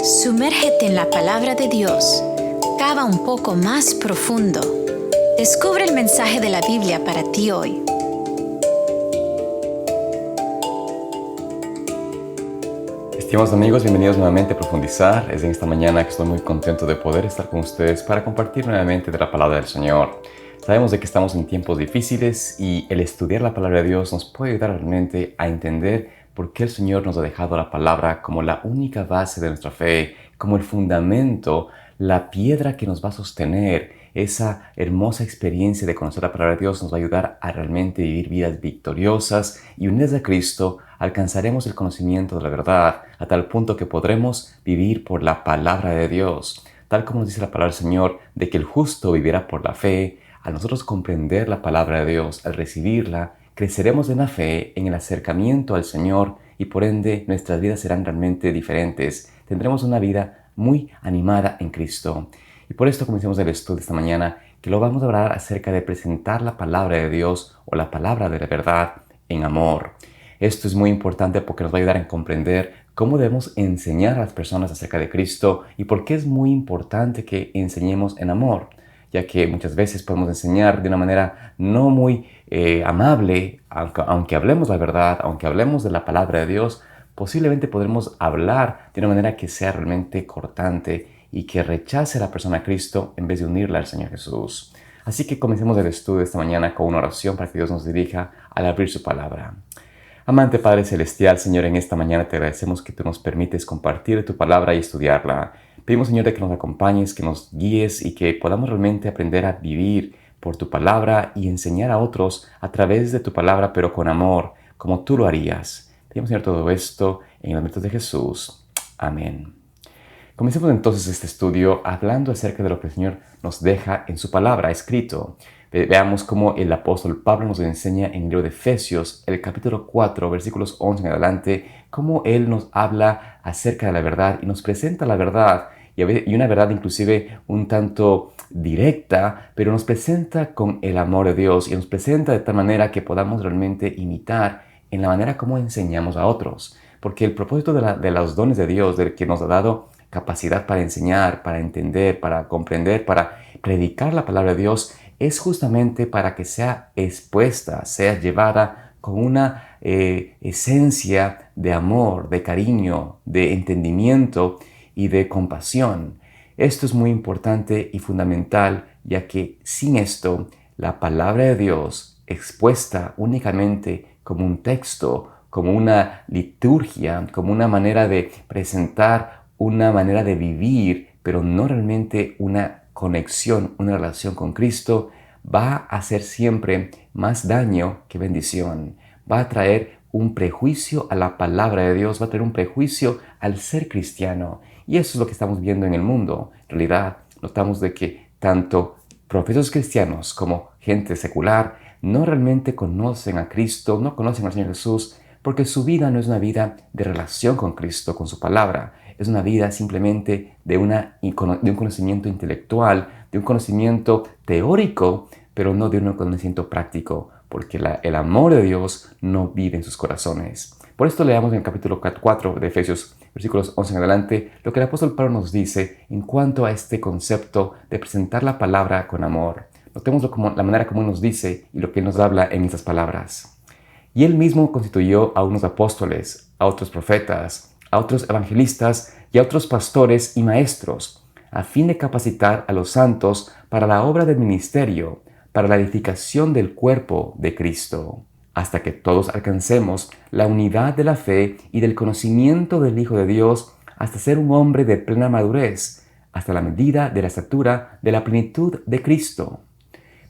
Sumérgete en la palabra de Dios. Cava un poco más profundo. Descubre el mensaje de la Biblia para ti hoy. Estimados amigos, bienvenidos nuevamente a Profundizar. Es en esta mañana que estoy muy contento de poder estar con ustedes para compartir nuevamente de la palabra del Señor. Sabemos de que estamos en tiempos difíciles y el estudiar la palabra de Dios nos puede ayudar realmente a entender por qué el Señor nos ha dejado la palabra como la única base de nuestra fe, como el fundamento, la piedra que nos va a sostener. Esa hermosa experiencia de conocer la palabra de Dios nos va a ayudar a realmente vivir vidas victoriosas y unidas a Cristo alcanzaremos el conocimiento de la verdad a tal punto que podremos vivir por la palabra de Dios. Tal como nos dice la palabra del Señor, de que el justo vivirá por la fe, al nosotros comprender la palabra de Dios, al recibirla, creceremos en la fe, en el acercamiento al Señor y por ende nuestras vidas serán realmente diferentes. Tendremos una vida muy animada en Cristo. Y por esto comencemos el estudio esta mañana, que lo vamos a hablar acerca de presentar la palabra de Dios o la palabra de la verdad en amor. Esto es muy importante porque nos va a ayudar a comprender cómo debemos enseñar a las personas acerca de Cristo y por qué es muy importante que enseñemos en amor, ya que muchas veces podemos enseñar de una manera no muy amable, aunque hablemos la verdad, aunque hablemos de la palabra de Dios, posiblemente podremos hablar de una manera que sea realmente cortante y que rechace a la persona a Cristo en vez de unirla al Señor Jesús. Así que comencemos el estudio esta mañana con una oración para que Dios nos dirija al abrir su palabra. Amante Padre Celestial, Señor, en esta mañana te agradecemos que tú nos permites compartir tu palabra y estudiarla. Pedimos, Señor, de que nos acompañes, que nos guíes y que podamos realmente aprender a vivir por tu palabra y enseñar a otros a través de tu palabra, pero con amor, como tú lo harías. Pedimos, Señor, todo esto en el nombre de Jesús. Amén. Comencemos entonces este estudio hablando acerca de lo que el Señor nos deja en su palabra escrito. Veamos cómo el apóstol Pablo nos enseña en el libro de Efesios, el capítulo 4, versículos 11 en adelante, cómo él nos habla acerca de la verdad y nos presenta la verdad, y una verdad inclusive un tanto directa, pero nos presenta con el amor de Dios y nos presenta de tal manera que podamos realmente imitar en la manera como enseñamos a otros. Porque el propósito de los dones de Dios, del que nos ha dado capacidad para enseñar, para entender, para comprender, para predicar la palabra de Dios, es justamente para que sea expuesta, sea llevada con una esencia de amor, de cariño, de entendimiento y de compasión. Esto es muy importante y fundamental, ya que sin esto, la palabra de Dios expuesta únicamente como un texto, como una liturgia, como una manera de presentar, una manera de vivir, pero no realmente una conexión, una relación con Cristo, va a hacer siempre más daño que bendición. Va a traer un prejuicio a la palabra de Dios, va a traer un prejuicio al ser cristiano. Y eso es lo que estamos viendo en el mundo. En realidad, notamos de que tanto profesos cristianos como gente secular no realmente conocen a Cristo, no conocen al Señor Jesús, porque su vida no es una vida de relación con Cristo, con su palabra. Es una vida simplemente de un conocimiento intelectual, de un conocimiento teórico, pero no de un conocimiento práctico, porque el amor de Dios no vive en sus corazones. Por esto leamos en el capítulo 4 de Efesios, versículos 11 en adelante, lo que el apóstol Pablo nos dice en cuanto a este concepto de presentar la palabra con amor. Notemos la manera como nos dice y lo que nos habla en esas palabras. Y él mismo constituyó a unos apóstoles, a otros profetas, a otros evangelistas y a otros pastores y maestros, a fin de capacitar a los santos para la obra del ministerio, para la edificación del cuerpo de Cristo, hasta que todos alcancemos la unidad de la fe y del conocimiento del Hijo de Dios, hasta ser un hombre de plena madurez, hasta la medida de la estatura de la plenitud de Cristo.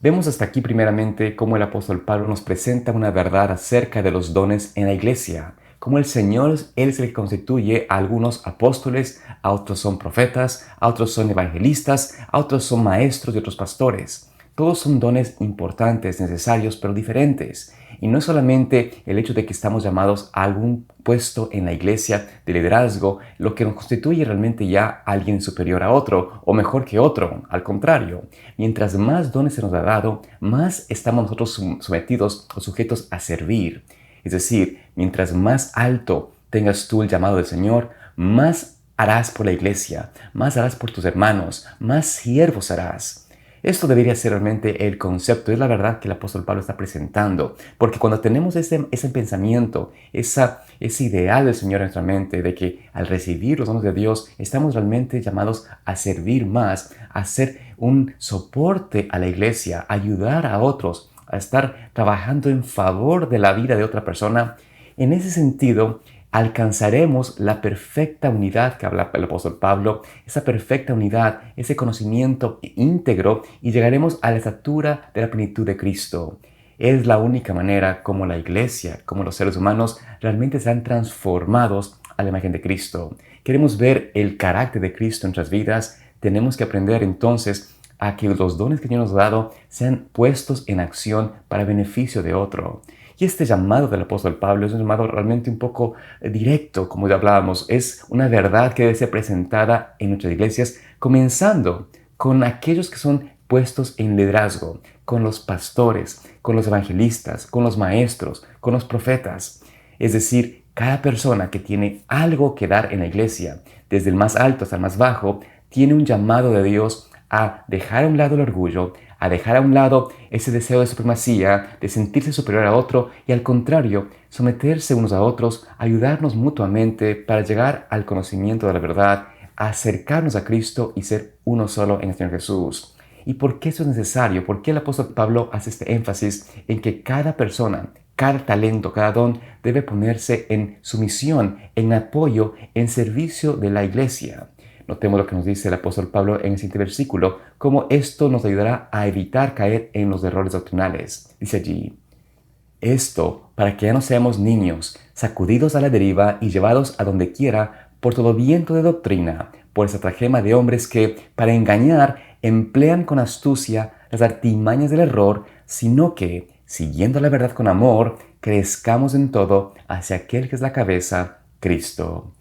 Vemos hasta aquí primeramente cómo el apóstol Pablo nos presenta una verdad acerca de los dones en la iglesia, como el Señor Él es el que constituye a algunos apóstoles, a otros son profetas, a otros son evangelistas, a otros son maestros y otros pastores. Todos son dones importantes, necesarios, pero diferentes. Y no es solamente el hecho de que estamos llamados a algún puesto en la iglesia de liderazgo lo que nos constituye realmente ya alguien superior a otro o mejor que otro. Al contrario, mientras más dones se nos ha dado, más estamos nosotros sometidos o sujetos a servir. Es decir, mientras más alto tengas tú el llamado del Señor, más harás por la iglesia, más harás por tus hermanos, más siervos harás. Esto debería ser realmente el concepto, es la verdad que el apóstol Pablo está presentando, porque cuando tenemos ese pensamiento, ese ideal del Señor en nuestra mente, de que al recibir los dones de Dios estamos realmente llamados a servir más, a ser un soporte a la iglesia, a ayudar a otros, a estar trabajando en favor de la vida de otra persona, en ese sentido, alcanzaremos la perfecta unidad que habla el apóstol Pablo, esa perfecta unidad, ese conocimiento íntegro y llegaremos a la estatura de la plenitud de Cristo. Es la única manera como la iglesia, como los seres humanos realmente serán transformados a la imagen de Cristo. Queremos ver el carácter de Cristo en nuestras vidas, tenemos que aprender entonces a que los dones que Dios nos ha dado sean puestos en acción para beneficio de otro. Y este llamado del apóstol Pablo es un llamado realmente un poco directo, como ya hablábamos. Es una verdad que debe ser presentada en nuestras iglesias, comenzando con aquellos que son puestos en liderazgo, con los pastores, con los evangelistas, con los maestros, con los profetas. Es decir, cada persona que tiene algo que dar en la iglesia, desde el más alto hasta el más bajo, tiene un llamado de Dios a dejar a un lado el orgullo, a dejar a un lado ese deseo de supremacía, de sentirse superior a otro y al contrario, someterse unos a otros, ayudarnos mutuamente para llegar al conocimiento de la verdad, a acercarnos a Cristo y ser uno solo en el Señor Jesús. ¿Y por qué eso es necesario? ¿Por qué el apóstol Pablo hace este énfasis en que cada persona, cada talento, cada don debe ponerse en sumisión, en apoyo, en servicio de la iglesia? Notemos lo que nos dice el apóstol Pablo en el siguiente versículo, cómo esto nos ayudará a evitar caer en los errores doctrinales. Dice allí, esto para que ya no seamos niños, sacudidos a la deriva y llevados a donde quiera por todo viento de doctrina, por esa trajema de hombres que, para engañar, emplean con astucia las artimañas del error, sino que, siguiendo la verdad con amor, crezcamos en todo hacia aquel que es la cabeza, Cristo.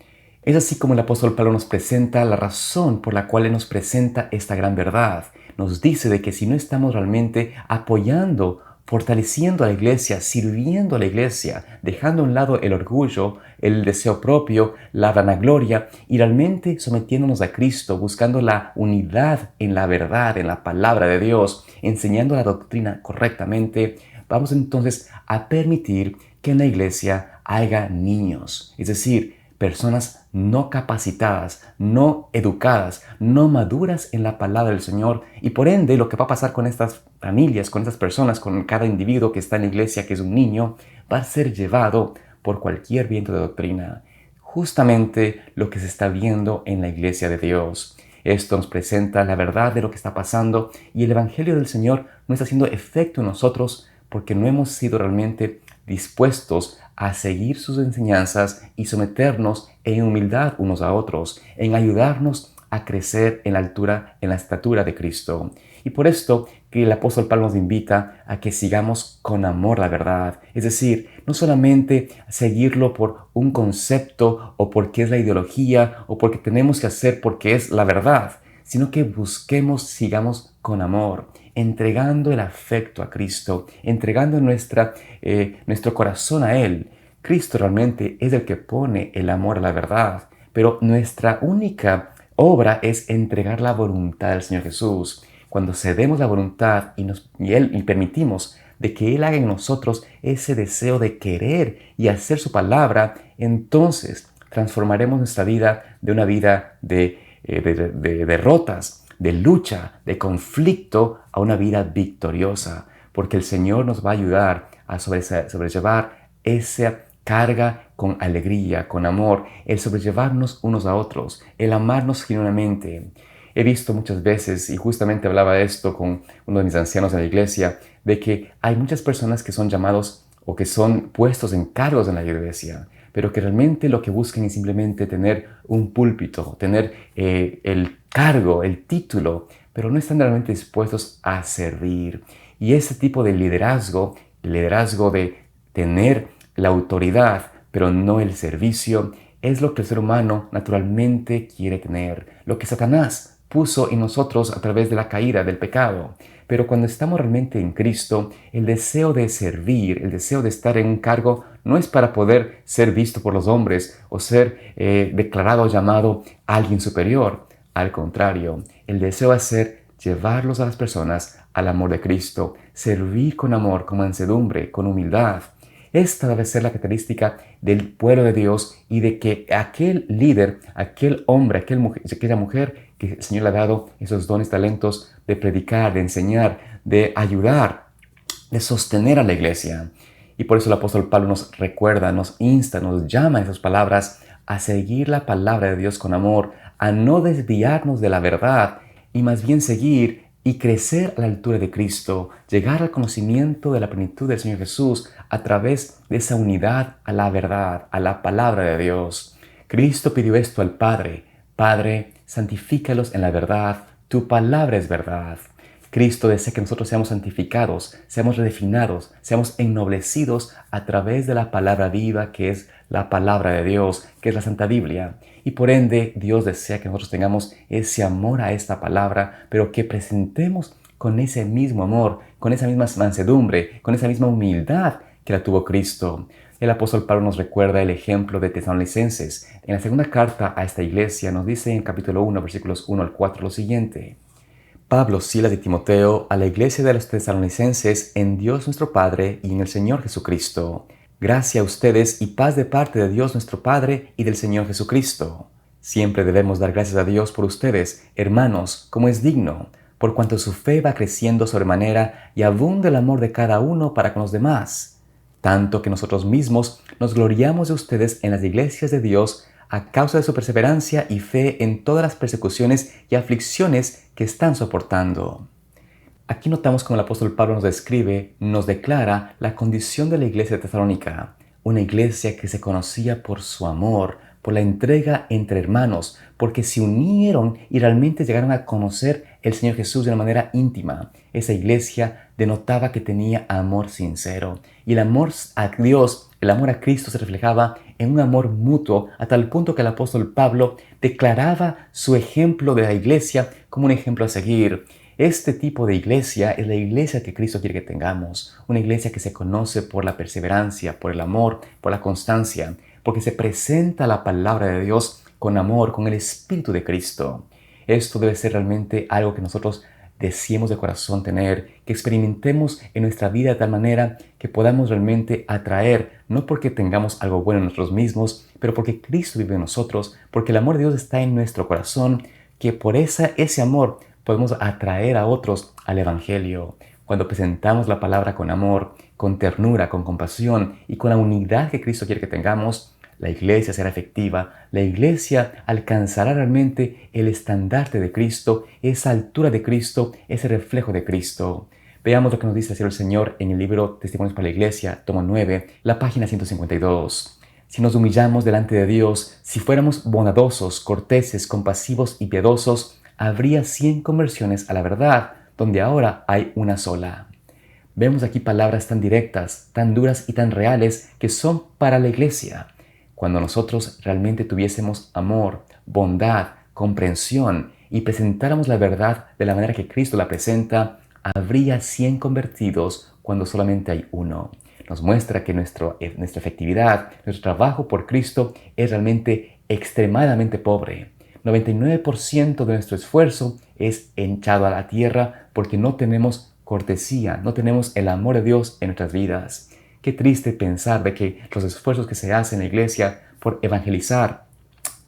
Es así como el apóstol Pablo nos presenta la razón por la cual Él nos presenta esta gran verdad. Nos dice de que si no estamos realmente apoyando, fortaleciendo a la iglesia, sirviendo a la iglesia, dejando a un lado el orgullo, el deseo propio, la vanagloria y realmente sometiéndonos a Cristo, buscando la unidad en la verdad, en la palabra de Dios, enseñando la doctrina correctamente, vamos entonces a permitir que en la iglesia haya niños, es decir, personas no capacitadas, no educadas, no maduras en la palabra del Señor. Y por ende, lo que va a pasar con estas familias, con estas personas, con cada individuo que está en la iglesia, que es un niño, va a ser llevado por cualquier viento de doctrina. Justamente lo que se está viendo en la iglesia de Dios. Esto nos presenta la verdad de lo que está pasando y el Evangelio del Señor no está haciendo efecto en nosotros porque no hemos sido realmente dispuestos a seguir sus enseñanzas y someternos en humildad unos a otros, en ayudarnos a crecer en la altura, en la estatura de Cristo. Y por esto que el apóstol Pablo nos invita a que sigamos con amor la verdad. Es decir, no solamente seguirlo por un concepto o porque es la ideología o porque tenemos que hacer porque es la verdad, sino que busquemos, sigamos con amor, entregando el afecto a Cristo, entregando nuestro corazón a Él. Cristo realmente es el que pone el amor a la verdad, pero nuestra única obra es entregar la voluntad del Señor Jesús. Cuando cedemos la voluntad y permitimos de que Él haga en nosotros ese deseo de querer y hacer su palabra, entonces transformaremos nuestra vida de una vida de derrotas, de lucha, de conflicto, a una vida victoriosa, porque el Señor nos va a ayudar a sobrellevar esa carga con alegría, con amor, el sobrellevarnos unos a otros, el amarnos genuinamente. He visto muchas veces, y justamente hablaba de esto con uno de mis ancianos en la iglesia, de que hay muchas personas que son llamados o que son puestos en cargos en la iglesia, pero que realmente lo que buscan es simplemente tener un púlpito, tener el cargo, el título, pero no están realmente dispuestos a servir. Y ese tipo de liderazgo, el liderazgo de tener la autoridad, pero no el servicio, es lo que el ser humano naturalmente quiere tener, lo que Satanás puso en nosotros a través de la caída, del pecado. Pero cuando estamos realmente en Cristo, el deseo de servir, el deseo de estar en un cargo, no es para poder ser visto por los hombres o ser declarado o llamado alguien superior. Al contrario, el deseo es llevarlos a las personas al amor de Cristo, servir con amor, con mansedumbre, con humildad. Esta debe ser la característica del pueblo de Dios y de que aquel líder, aquel hombre, aquella mujer que el Señor le ha dado esos dones, talentos de predicar, de enseñar, de ayudar, de sostener a la iglesia. Y por eso el apóstol Pablo nos recuerda, nos insta, nos llama en esas palabras a seguir la palabra de Dios con amor, a no desviarnos de la verdad y más bien seguir y crecer a la altura de Cristo, llegar al conocimiento de la plenitud del Señor Jesús a través de esa unidad a la verdad, a la palabra de Dios. Cristo pidió esto al Padre: Padre, santifícalos en la verdad, tu palabra es verdad. Cristo desea que nosotros seamos santificados, seamos redefinados, seamos ennoblecidos a través de la palabra viva que es la palabra de Dios, que es la Santa Biblia. Y por ende, Dios desea que nosotros tengamos ese amor a esta palabra, pero que presentemos con ese mismo amor, con esa misma mansedumbre, con esa misma humildad que la tuvo Cristo. El apóstol Pablo nos recuerda el ejemplo de Tesalonicenses. En la segunda carta a esta iglesia nos dice en capítulo 1, versículos 1 al 4 lo siguiente: Pablo, Silas y Timoteo, a la iglesia de los tesalonicenses en Dios nuestro Padre y en el Señor Jesucristo. Gracia a ustedes y paz de parte de Dios nuestro Padre y del Señor Jesucristo. Siempre debemos dar gracias a Dios por ustedes, hermanos, como es digno, por cuanto su fe va creciendo sobremanera y abunda el amor de cada uno para con los demás. Tanto que nosotros mismos nos gloriamos de ustedes en las iglesias de Dios a causa de su perseverancia y fe en todas las persecuciones y aflicciones que están soportando. Aquí notamos como el apóstol Pablo nos describe, nos declara la condición de la iglesia de Tesalónica, una iglesia que se conocía por su amor, por la entrega entre hermanos, porque se unieron y realmente llegaron a conocer el Señor Jesús de una manera íntima. Esa iglesia denotaba que tenía amor sincero, y el amor a Dios, el amor a Cristo se reflejaba en un amor mutuo, a tal punto que el apóstol Pablo declaraba su ejemplo de la iglesia como un ejemplo a seguir. Este tipo de iglesia es la iglesia que Cristo quiere que tengamos, una iglesia que se conoce por la perseverancia, por el amor, por la constancia, porque se presenta la palabra de Dios con amor, con el Espíritu de Cristo. Esto debe ser realmente algo que nosotros deseemos de corazón tener, que experimentemos en nuestra vida de tal manera que podamos realmente atraer, no porque tengamos algo bueno en nosotros mismos, pero porque Cristo vive en nosotros, porque el amor de Dios está en nuestro corazón, que por ese amor podemos atraer a otros al Evangelio. Cuando presentamos la palabra con amor, con ternura, con compasión y con la unidad que Cristo quiere que tengamos, la iglesia será efectiva, la iglesia alcanzará realmente el estandarte de Cristo, esa altura de Cristo, ese reflejo de Cristo. Veamos lo que nos dice el Señor en el libro Testimonios para la Iglesia, tomo 9, la página 152. Si nos humillamos delante de Dios, si fuéramos bondadosos, corteses, compasivos y piadosos, habría 100 conversiones a la verdad, donde ahora hay una sola. Vemos aquí palabras tan directas, tan duras y tan reales que son para la iglesia. Cuando nosotros realmente tuviésemos amor, bondad, comprensión y presentáramos la verdad de la manera que Cristo la presenta, habría 100 convertidos cuando solamente hay uno. Nos muestra que nuestra efectividad, nuestro trabajo por Cristo es realmente extremadamente pobre. 99% de nuestro esfuerzo es echado a la tierra porque no tenemos cortesía, no tenemos el amor de Dios en nuestras vidas. Qué triste pensar de que los esfuerzos que se hacen en la iglesia por evangelizar,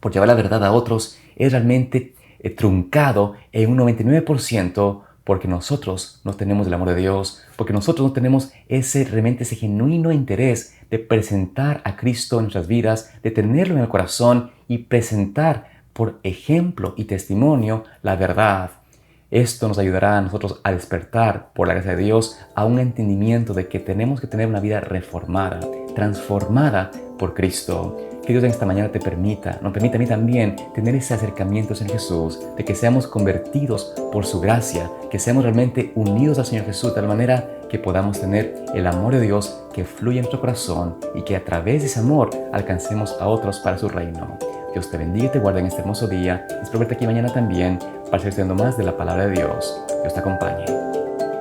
por llevar la verdad a otros, es realmente truncado en un 99% porque nosotros no tenemos el amor de Dios, porque nosotros no tenemos realmente ese genuino interés de presentar a Cristo en nuestras vidas, de tenerlo en el corazón y presentar por ejemplo y testimonio la verdad. Esto nos ayudará a nosotros a despertar, por la gracia de Dios, a un entendimiento de que tenemos que tener una vida reformada, transformada por Cristo. Que Dios en esta mañana nos permita a mí también tener ese acercamiento en Jesús, de que seamos convertidos por su gracia, que seamos realmente unidos al Señor Jesús de tal manera que podamos tener el amor de Dios que fluye en nuestro corazón y que a través de ese amor alcancemos a otros para su reino. Dios te bendiga y te guarde en este hermoso día. Espero verte aquí mañana también para seguir estudiando más de la palabra de Dios. Dios te acompañe.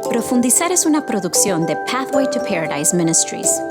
Profundizar es una producción de Pathway to Paradise Ministries.